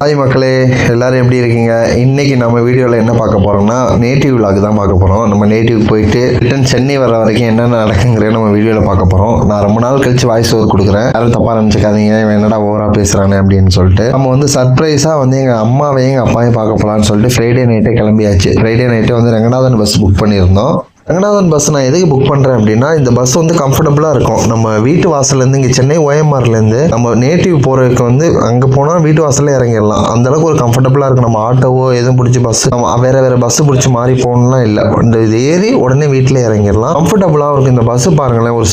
Hi மக்களே, எல்லாரும் எப்படி இருக்கீங்க? இன்னைக்கு நம்ம வீடியோவில் என்ன பார்க்க போறோம்னா நேட்டிவ் விலாக் தான் பார்க்க போறோம். நம்ம நேட்டிவ் போயிட்டு ரிட்டன் சென்னை வர வரைக்கும் என்னென்ன நடக்குங்கிற நம்ம வீடியோவில் பார்க்க போறோம். நான் ரொம்ப நாள் கழிச்சு வாய்ஸ் ஓவர் கொடுக்குறேன், யாரும் தப்பா நினச்சிக்காதீங்க, இவன் என்னடா ஓவரா பேசுறானே அப்படின்னு சொல்லிட்டு. நம்ம வந்து சர்ப்ரைஸா வந்து எங்க அம்மாவையும் எங்க அப்பாவையும் பார்க்க போலான்னு சொல்லிட்டு ஃப்ரைடே நைட்டே கிளம்பியாச்சு. ஃப்ரைடே நைட்டே வந்து ரங்கநாதன் பஸ் புக் பண்ணியிருந்தோம். ரங்கநாதன் பஸ் நான் எதுக்கு புக் பண்ணுறேன் அப்படின்னா, இந்த பஸ் வந்து கம்ஃபர்டபுளாக இருக்கும். நம்ம வீட்டு வாசல்லேருந்து இங்கே சென்னை ஓஎம்ஆர்லேருந்து நம்ம நேட்டிவ் போகிறதுக்கு வந்து அங்கே போனால் வீட்டு வாசல்ல இறங்கிடலாம். அந்தளவுக்கு ஒரு கம்ஃபர்டபுளாக இருக்கும். நம்ம ஆட்டோவோ எதுவும் பிடிச்சி பஸ் நம்ம வேறு பஸ்ஸு பிடிச்சி மாறி போகணும்லாம் இல்லை. இந்த இது ஏறி உடனே வீட்டில் இறங்கிடலாம். கம்ஃபர்டபுளாக இருக்கும் இந்த பஸ்ஸு. பாருங்களேன், ஒரு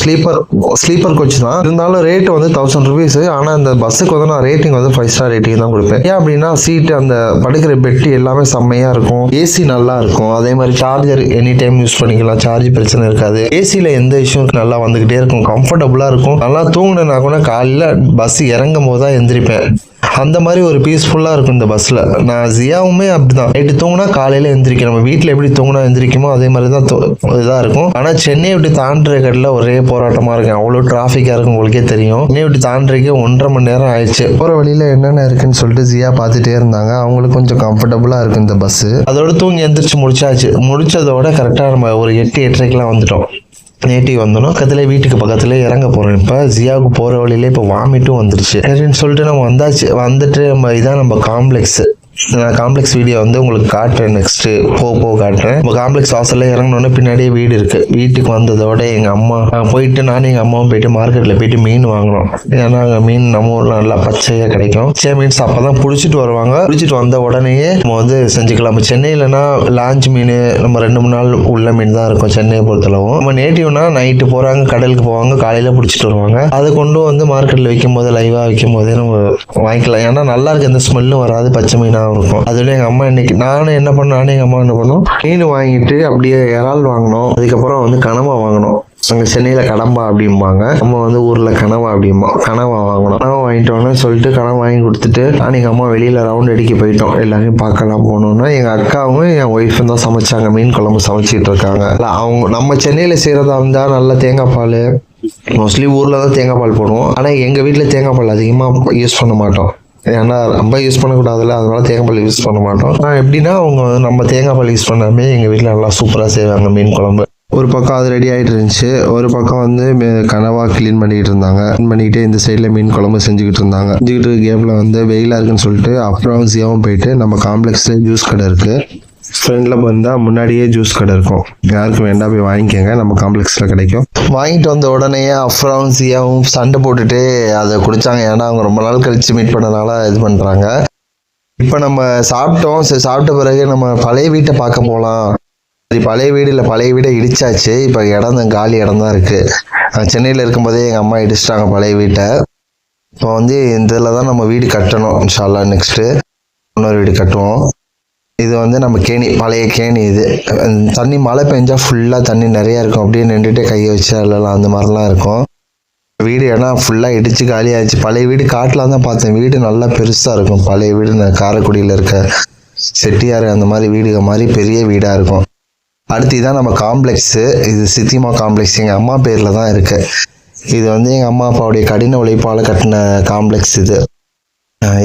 ஸ்லீப்பர் கோச் தான், இருந்தாலும் ரேட்டு வந்து 1000 rupees. ஆனால் இந்த பஸ்ஸுக்கு வந்து நான் ரேட்டிங் வந்து 5 star ரேட்டிங் தான் கொடுப்பேன். ஏன் அப்படின்னா, சீட்டு அந்த படுக்கிற பெட்டு எல்லாமே செம்மையாக இருக்கும், ஏசி நல்லா இருக்கும், அதே மாதிரி சார்ஜர் எனி டைம் யூஸ் பண்ணிக்கலாம், சார்ஜ் பிரச்சனை இருக்காது, ஏசியில் எந்த இஷ்யூ நல்லா வந்துகிட்டே இருக்கும், கம்ஃபர்டபுளாக இருக்கும். நல்லா தூங்கினா கூட காலையில் பஸ் இறங்கும் போது தான் எந்திரிப்பேன். அந்த மாதிரி ஒரு பீஸ்ஃபுல்லாக இருக்கும் இந்த பஸ்ஸில். நான் ஜியாவுமே அப்படிதான், நைட்டு தூங்கினா காலையில் எந்திரிக்கும். நம்ம வீட்டில் எப்படி தூங்கினா எந்திரிக்குமோ அதே மாதிரி தான் இதாக இருக்கும். ஆனால் சென்னை விட்டு தாண்டுற கடையில் ஒரே போராட்டமாக இருக்கும், அவ்வளோ டிராஃபிக்காக இருக்கும். உங்களுக்கே தெரியும், சென்னை விட்டு தாண்டுறதுக்கு 1.5 மணி நேரம் ஆயிடுச்சு. போகிற வழியில் என்னென்ன இருக்குன்னு சொல்லிட்டு ஜியா பார்த்துட்டே இருந்தாங்க. அவங்களுக்கு கொஞ்சம் கம்ஃபர்டபுளாக இருக்கும் இந்த பஸ்ஸு. அதோட தூங்கி எந்திரிச்சு முடிச்சதோட கரெக்டாக நம்ம ஒரு 8-8:30 வந்துட்டோம். நேட்டிவ் வந்தோம். பக்கத்துல வீட்டுக்கு பக்கத்துல இறங்க போறோம். இப்போ ஜியாவுக்கு போற வழியில இப்போ வாமிட்டும் வந்துருச்சு அப்படின்னு சொல்லிட்டு நம்ம வந்துட்டு இதான் நம்ம காம்ப்ளெக்ஸ். நான் காம்ப்ளெக்ஸ் வீடியோ வந்து உங்களுக்கு காட்டுறேன், நெக்ஸ்ட் போக காட்டுறேன். இப்போ காம்ப்ளெக்ஸ் வாசல்ல இறங்கினோடனே பின்னாடியே வீடு இருக்கு. வீட்டுக்கு வந்ததோட எங்க அம்மா போயிட்டு நானும் எங்க அம்மாவும் போயிட்டு மார்க்கெட்ல போயிட்டு மீன் வாங்கினோம். ஏன்னா அங்கே மீன் நம்ம ஊர்ல நல்லா பச்சையா கிடைக்கும். பச்சை மீன்ஸ் அப்பதான் பிடிச்சிட்டு வருவாங்க. பிடிச்சிட்டு வந்த உடனேயே நம்ம வந்து செஞ்சுக்கலாம். சென்னையிலனா லாஞ்ச் மீன் நம்ம 2-3 நாள் உள்ள மீன் தான் இருக்கும் சென்னையை பொறுத்தளவும். நம்ம நேட்டிவ்னா நைட்டு போறாங்க, கடலுக்கு போவாங்க, காலையில பிடிச்சிட்டு வருவாங்க. அதை கொண்டு வந்து மார்க்கெட்ல வைக்கும் போது, லைவா வைக்கும் போதே நம்ம வாங்கிக்கலாம். ஏன்னா நல்லா இருக்கு, எந்த ஸ்மெல்லும் வராது, பச்சை மீனா இருக்கும். அதுல எங்க அம்மா இன்னைக்கு நானும் எங்க அம்மா என்ன பண்ணோம், மீன் வாங்கிட்டு அப்படியே இறால் வாங்கினோம். அதுக்கப்புறம் வந்து கனவா வாங்கினோம். அங்கே சென்னையில கடம்பா அப்படிம்பாங்க, நம்ம வந்து ஊர்ல கனவா அப்படிம்பா. கனவா வாங்கணும். கனவா வாங்கிட்டோன்னு சொல்லிட்டு கனவா வாங்கி கொடுத்துட்டு நான் எங்க அம்மா வெளியில ரவுண்ட் அடிக்க போயிட்டோம். எல்லாரையும் பார்க்கலாம் போனோம்னா எங்க அக்காவும் என் ஒய்ஃபும் தான் சமைச்சாங்க. மீன் குழம்பு சமைச்சிட்டு இருக்காங்க. அவங்க நம்ம சென்னையில செய்யறதா இருந்தா நல்ல தேங்காய் பால், மோஸ்ட்லி ஊர்ல தான் தேங்காய் பால் போடுவோம். ஆனா எங்க வீட்டுல தேங்காய் பால் அதிகமா யூஸ் பண்ண மாட்டோம். ஏன்னா ரொம்ப யூஸ் பண்ணக்கூடாதுல்ல, அதனால தேங்காய் பால் யூஸ் பண்ண மாட்டோம். ஆனால் எப்படின்னா அவங்க நம்ம தேங்காய் பால் யூஸ் பண்ணாமே எங்கள் வீட்டில் நல்லா சூப்பராக செய்வாங்க மீன் குழம்பு. ஒரு பக்கம் அது ரெடி ஆகிட்டு இருந்துச்சு, ஒரு பக்கம் வந்து கனவா கிளீன் பண்ணிக்கிட்டு இருந்தாங்க. கிளீன் பண்ணிக்கிட்டே இந்த சைடில் மீன் குழம்பு செஞ்சுக்கிட்டு இருந்தாங்க. செஞ்சுக்கிட்டு கேப்பில் வந்து வெயிலாக இருக்குன்னு சொல்லிட்டு அப்புறம் ஜியாவும் போயிட்டு நம்ம காம்ப்ளெக்ஸில் ஜூஸ் கடை இருக்குது. ஃப்ரெண்டில் வந்தால் முன்னாடியே ஜூஸ் கடை இருக்கும், யாருக்கு வேண்டாம் போய் வாங்கிக்கோங்க, நம்ம காம்ப்ளெக்ஸில் கிடைக்கும். வாங்கிட்டு வந்த உடனே அப்புறம் ஜியாவும் சண்டை போட்டுட்டு அதை குடித்தாங்க. ஏன்னா அவங்க ரொம்ப நாள் கழித்து மீட் பண்ணனால இது பண்ணுறாங்க. இப்போ நம்ம சாப்பிட்டோம். சரி, சாப்பிட்ட பிறகு நம்ம பழைய வீட்டை பார்க்க போகலாம். சரி, பழைய வீடை இடிச்சாச்சு. இப்போ இடம் தான், காலி இடம் தான் இருக்குது. சென்னையில் இருக்கும்போதே எங்கள் அம்மா இடிச்சிட்டாங்க பழைய வீட்டை. இப்போ வந்து இந்த இதில் தான் நம்ம வீடு கட்டணும். இன்ஷா அல்லாஹ் நெக்ஸ்ட்டு இன்னொரு வீடு கட்டுவோம். இது வந்து நம்ம கேணி, பழைய கேணி. இது தண்ணி மழை பெஞ்சா ஃபுல்லாக தண்ணி நிறையா இருக்கும், அப்படியே நின்றுட்டே கையை வச்சு அல்லலாம், அந்த மாதிரிலாம் இருக்கும். வீடு ஏன்னா ஃபுல்லாக இடிச்சு காலியாகிடுச்சு. பழைய வீடு காட்டலாம் தான் பார்த்தேன். வீடு நல்லா பெருசாக இருக்கும். பழைய வீடு காரைக்குடியில் இருக்க செட்டியார் அந்த மாதிரி வீடு மாதிரி பெரிய வீடாக இருக்கும். அடுத்து இதான் நம்ம காம்ப்ளெக்ஸு. இது சித்திமா காம்ப்ளெக்ஸ், எங்கள் அம்மா பேரில் தான் இருக்கு. இது வந்து எங்கள் அம்மா அப்பாவுடைய கடின உழைப்பால் கட்டின காம்ப்ளெக்ஸ் இது.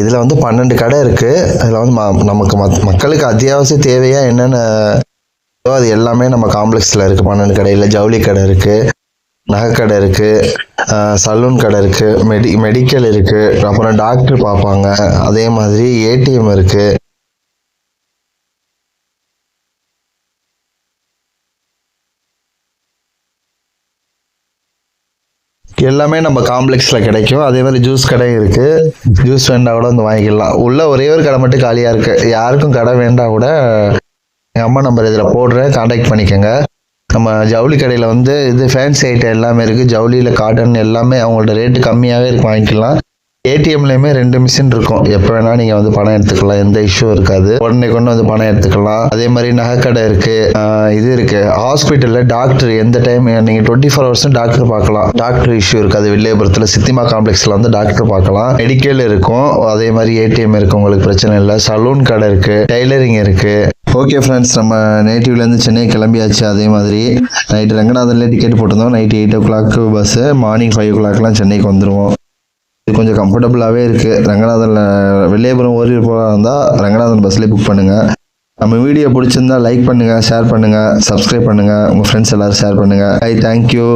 இதில் வந்து 12 கடை இருக்குது. அதில் வந்து நமக்கு மக்களுக்கு அத்தியாவசிய தேவையாக என்னென்ன அது எல்லாமே நம்ம காம்ப்ளெக்ஸில் இருக்குது. 12 கடையில் ஜவுளி கடை இருக்குது, நகைக்கடை இருக்குது, சலூன் கடை இருக்குது, மெடிக்கல் இருக்குது, அப்புறம் டாக்டர் பார்ப்பாங்க, அதே மாதிரி ஏடிஎம் இருக்குது. எல்லாமே நம்ம காம்ப்ளெக்ஸில் கிடைக்கும். அதே மாதிரி ஜூஸ் கடை இருக்குது. ஜூஸ் வேண்டாம் கூட வந்து வாங்கிக்கலாம். உள்ள ஒரே ஒரு கடை மட்டும் காலியாக இருக்குது. யாருக்கும் கடை வேண்டாம் கூட எங்கள் அம்மா நம்பர் இதில் போடுறேன், கான்டாக்ட் பண்ணிக்கோங்க. நம்ம ஜவுளி கடையில் வந்து இது ஃபேன்சி ஐட்டம் எல்லாமே இருக்குது. ஜவுளியில் காட்டன் எல்லாமே அவங்கள்ட்ட ரேட்டு கம்மியாகவே இருக்கு, வாங்கிக்கலாம். ஏடிஎம்லேயுமே 2 மிஷின் இருக்கும். எப்போ வேணால் நீங்கள் வந்து பணம் எடுத்துக்கலாம், எந்த இஷ்யூ இருக்காது. உடனே கொண்டு வந்து பணம் எடுத்துக்கலாம். அதே மாதிரி நகைக்கடை இருக்குது. இது இருக்குது. ஹாஸ்பிட்டலில் டாக்டர் எந்த டைம் நீங்கள் 24 hours டாக்டர் பார்க்கலாம். டாக்டர் இஷ்யூ இருக்காது. வில்லியபுரத்தில் சித்திமா காம்ப்ளெக்ஸில் வந்து டாக்டர் பார்க்கலாம். மெடிக்கல் இருக்கும், அதே மாதிரி ஏடிஎம் இருக்குது, உங்களுக்கு பிரச்சனை இல்லை. சலூன் கடை இருக்குது, டெய்லரிங் இருக்குது. ஓகே ஃப்ரெண்ட்ஸ், நம்ம நேட்டிவ்லேருந்து சென்னை கிளம்பியாச்சு. அதே மாதிரி நைட்டு ரங்கநாதன்லேயே டிக்கெட் போட்டிருந்தோம். நைட்டு 8 o'clock பஸ்ஸு, மார்னிங் 5 o'clockலாம் சென்னைக்கு வந்துடுவோம். இது கொஞ்சம் கம்ஃபர்டபுளாகவே இருக்குது. ரங்கநாதனில் வெள்ளையபுரம் ஓரியூர் போகிறதா இருந்தால் ரங்கநாதன் பஸ்லேயே புக் பண்ணுங்கள். நம்ம வீடியோ பிடிச்சிருந்தா லைக் பண்ணுங்கள், ஷேர் பண்ணுங்கள், சப்ஸ்கிரைப் பண்ணுங்கள், உங்கள் ஃப்ரெண்ட்ஸ் எல்லோரும் ஷேர் பண்ணுங்கள். தேங்க்யூ.